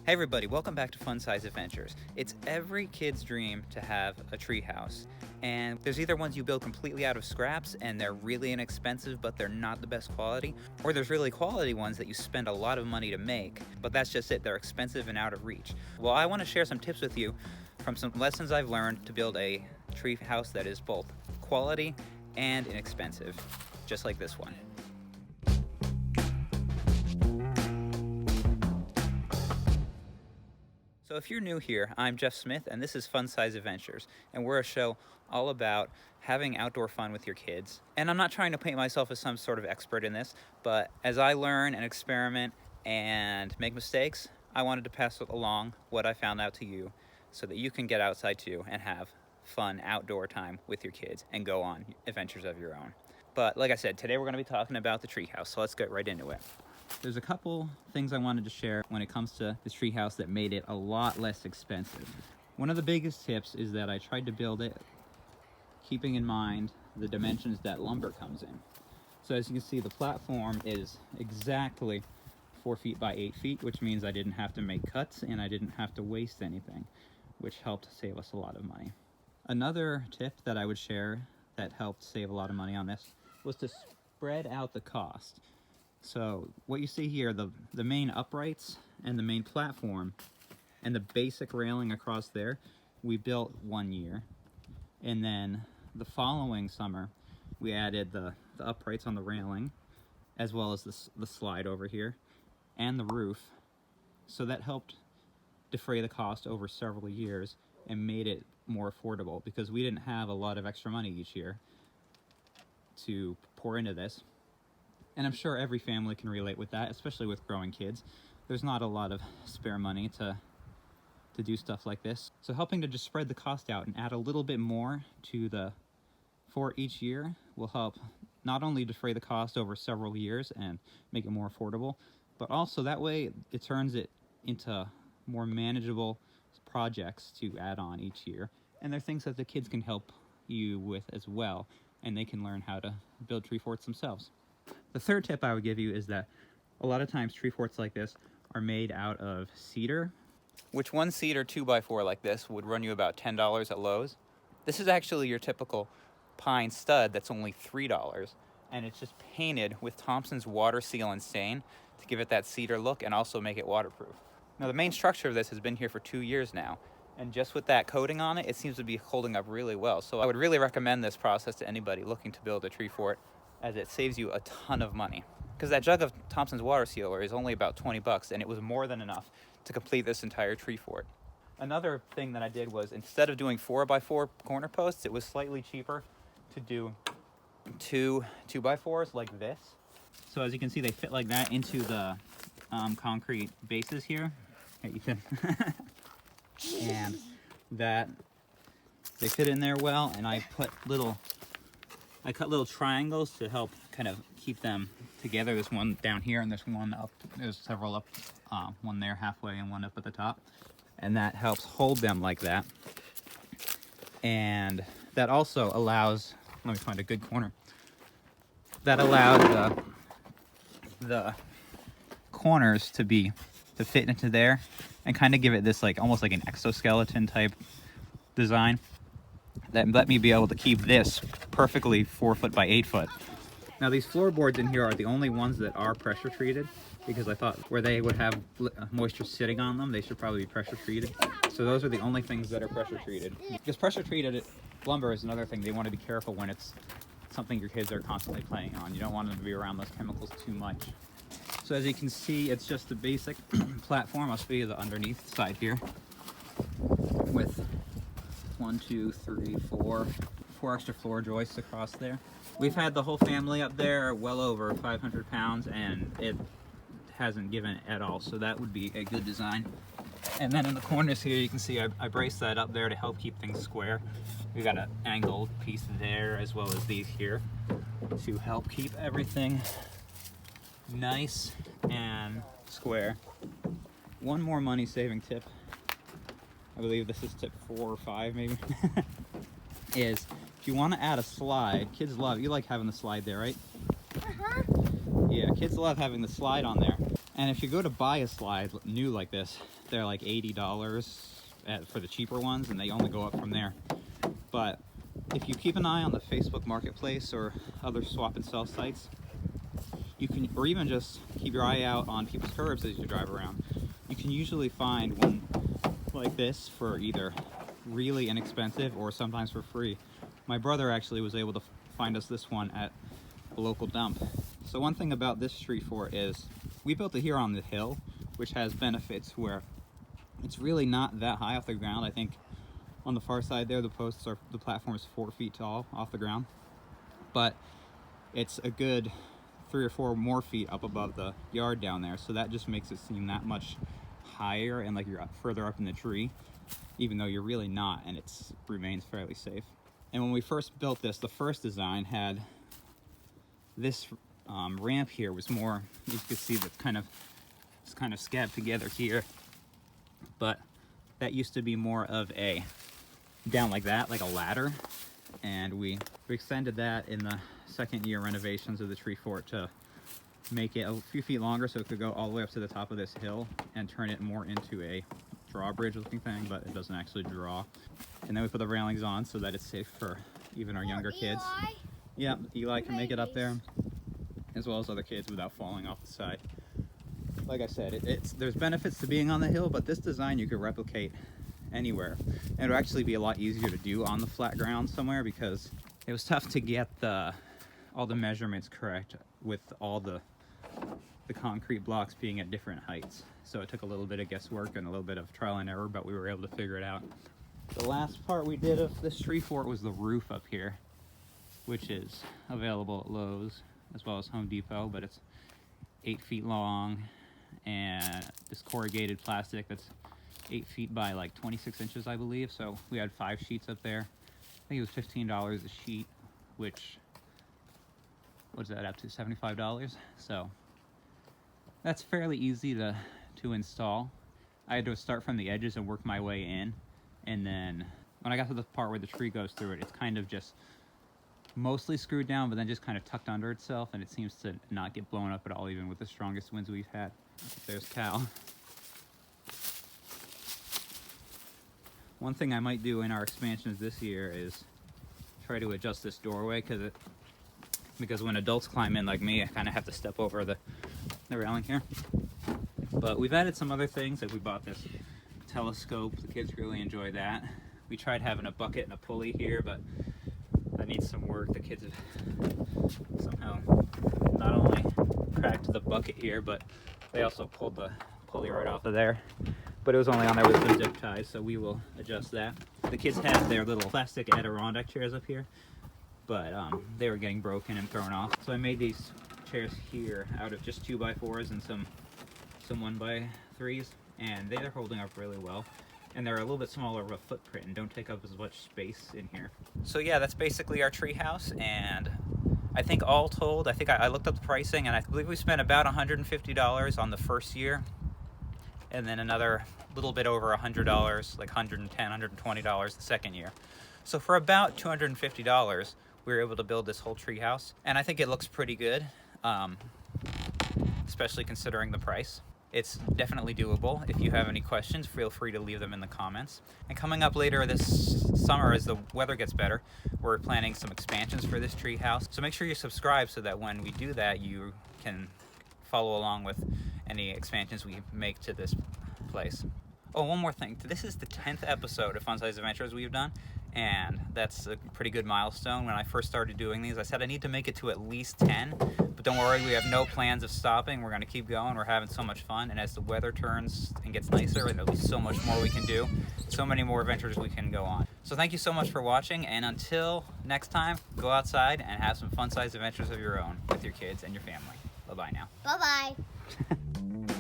Hey everybody, welcome back to Fun Size Adventures. It's every kid's dream to have a treehouse. And there's either ones you build completely out of scraps and they're really inexpensive but they're not the best quality, or there's really quality ones that you spend a lot of money to make, but that's just it, they're expensive and out of reach. Well, I want to share some tips with you from some lessons I've learned to build a treehouse that is both quality and inexpensive, just like this one. So if you're new here, I'm Jeff Smith and this is Fun Size Adventures, and we're a show all about having outdoor fun with your kids. And I'm not trying to paint myself as some sort of expert in this, but as I learn and experiment and make mistakes, I wanted to pass along what I found out to you so that you can get outside too and have fun outdoor time with your kids and go on adventures of your own. But like I said, today we're going to be talking about the treehouse, so let's get right into it. There's a couple things I wanted to share when it comes to this treehouse that made it a lot less expensive. One of the biggest tips is that I tried to build it keeping in mind the dimensions that lumber comes in. So as you can see, the platform is exactly 4 feet by 8 feet, which means I didn't have to make cuts and I didn't have to waste anything, which helped save us a lot of money. Another tip that I would share that helped save a lot of money on this was to spread out the cost. So what you see here, the main uprights and the main platform and the basic railing across there, we built 1 year. And then the following summer, we added the uprights on the railing, as well as the slide over here, and the roof. So that helped defray the cost over several years and made it more affordable because we didn't have a lot of extra money each year to pour into this. And I'm sure every family can relate with that, especially with growing kids. There's not a lot of spare money to do stuff like this. So helping to just spread the cost out and add a little bit more for each year will help not only defray the cost over several years and make it more affordable, but also that way it turns it into more manageable projects to add on each year. And they're things that the kids can help you with as well, and they can learn how to build tree forts themselves. The third tip I would give you is that a lot of times tree forts like this are made out of cedar, which one cedar 2x4 like this would run you about $10 at Lowe's. This is actually your typical pine stud that's only $3, and it's just painted with Thompson's water seal and stain to give it that cedar look and also make it waterproof. Now the main structure of this has been here for 2 years now, and just with that coating on it, it seems to be holding up really well. So I would really recommend this process to anybody looking to build a tree fort, as it saves you a ton of money. Because that jug of Thompson's water sealer is only about 20 bucks, and it was more than enough to complete this entire tree fort. Another thing that I did was, instead of doing 4x4 corner posts, it was slightly cheaper to do two 2x4s like this. So as you can see, they fit like that into the concrete bases here. Hey, Ethan. And that they fit in there well, and I cut little triangles to help kind of keep them together. There's one down here and there's one up. There's several up, one there halfway and one up at the top. And that helps hold them like that. And that also allows, let me find a good corner. That allows the corners to fit into there and kind of give it this like almost like an exoskeleton type design that let me be able to keep this perfectly 4 foot by 8 foot. Now these floorboards in here are the only ones that are pressure treated, because I thought where they would have moisture sitting on them, they should probably be pressure treated. So those are the only things that are pressure treated. Because pressure treated lumber is another thing. They want to be careful when it's something your kids are constantly playing on. You don't want them to be around those chemicals too much. So as you can see, it's just a basic platform. I'll show you the underneath side here with 1, 2, 3, 4 extra floor joists across there. We've had the whole family up there well over 500 pounds, and it hasn't given at all, so that would be a good design. And then in the corners here, you can see I braced that up there to help keep things square. We got an angled piece there as well as these here to help keep everything nice and square. One more money saving tip, I believe this is tip 4 or 5 maybe, is if you want to add a slide, kids love, you like having the slide there, right? Uh-huh. Yeah, kids love having the slide on there. And if you go to buy a slide new like this, they're like $80 for the cheaper ones, and they only go up from there. But if you keep an eye on the Facebook Marketplace or other swap and sell sites, you can, or even just keep your eye out on people's curbs as you drive around, you can usually find one like this for either really inexpensive or sometimes for free. My brother actually was able to find us this one at a local dump. So one thing about this street fort is we built it here on the hill, which has benefits where it's really not that high off the ground. I think on the far side there, the platform is 4 feet tall off the ground, but it's a good 3 or 4 more feet up above the yard down there. So that just makes it seem that much higher and like you're further up in the tree, even though you're really not, and it remains fairly safe. And when we first built this, the first design had this ramp here was more, you could see that it's kind of scabbed together here, but that used to be more of a down like that, like a ladder, and we extended that in the second year renovations of the tree fort to make it a few feet longer so it could go all the way up to the top of this hill and turn it more into a drawbridge looking thing, but it doesn't actually draw. And then we put the railings on so that it's safe for even our younger kids. Yeah, Eli can make it up there, as well as other kids without falling off the side. Like I said, there's benefits to being on the hill, but this design you could replicate anywhere. And it would actually be a lot easier to do on the flat ground somewhere, because it was tough to get all the measurements correct with all the concrete blocks being at different heights. So it took a little bit of guesswork and a little bit of trial and error, but we were able to figure it out. The last part we did of this tree fort was the roof up here, which is available at Lowe's as well as Home Depot, but it's 8 feet long and this corrugated plastic that's 8 feet by like 26 inches, I believe. So we had 5 sheets up there. I think it was $15 a sheet, which, what's that up to, $75? So that's fairly easy to install. I had to start from the edges and work my way in, and then when I got to the part where the tree goes through it, it's kind of just mostly screwed down, but then just kind of tucked under itself, and it seems to not get blown up at all, even with the strongest winds we've had. There's Cal. One thing I might do in our expansions this year is try to adjust this doorway, because when adults climb in like me, I kind of have to step over the railing here. But we've added some other things. Like we bought this telescope. The kids really enjoy that. We tried having a bucket and a pulley here, but that needs some work. The kids have somehow not only cracked the bucket here, but they also pulled the pulley right off of there. But it was only on there with some zip ties, so we will adjust that. The kids had their little plastic Adirondack chairs up here, but they were getting broken and thrown off. So I made these chairs here out of just 2x4s and some 1x3s, and they're holding up really well. And they're a little bit smaller of a footprint and don't take up as much space in here. So yeah, that's basically our treehouse, and I think all told, I looked up the pricing, and I believe we spent about $150 on the first year, and then another little bit over $100, like $110, $120 the second year. So for about $250, we were able to build this whole treehouse, and I think it looks pretty good, especially considering the price. It's definitely doable. If you have any questions, feel free to leave them in the comments. And coming up later this summer, as the weather gets better, we're planning some expansions for this treehouse. So make sure you subscribe so that when we do that, you can follow along with any expansions we make to this place. Oh, one more thing. This is the 10th episode of Fun Size Adventures we've done, and that's a pretty good milestone. When I first started doing these, I said I need to make it to at least 10, but don't worry, we have no plans of stopping. We're gonna keep going. We're having so much fun, and as the weather turns and gets nicer, there'll be so much more we can do, so many more adventures we can go on. So thank you so much for watching, and until next time, go outside and have some fun-sized adventures of your own with your kids and your family. Bye-bye now. Bye-bye.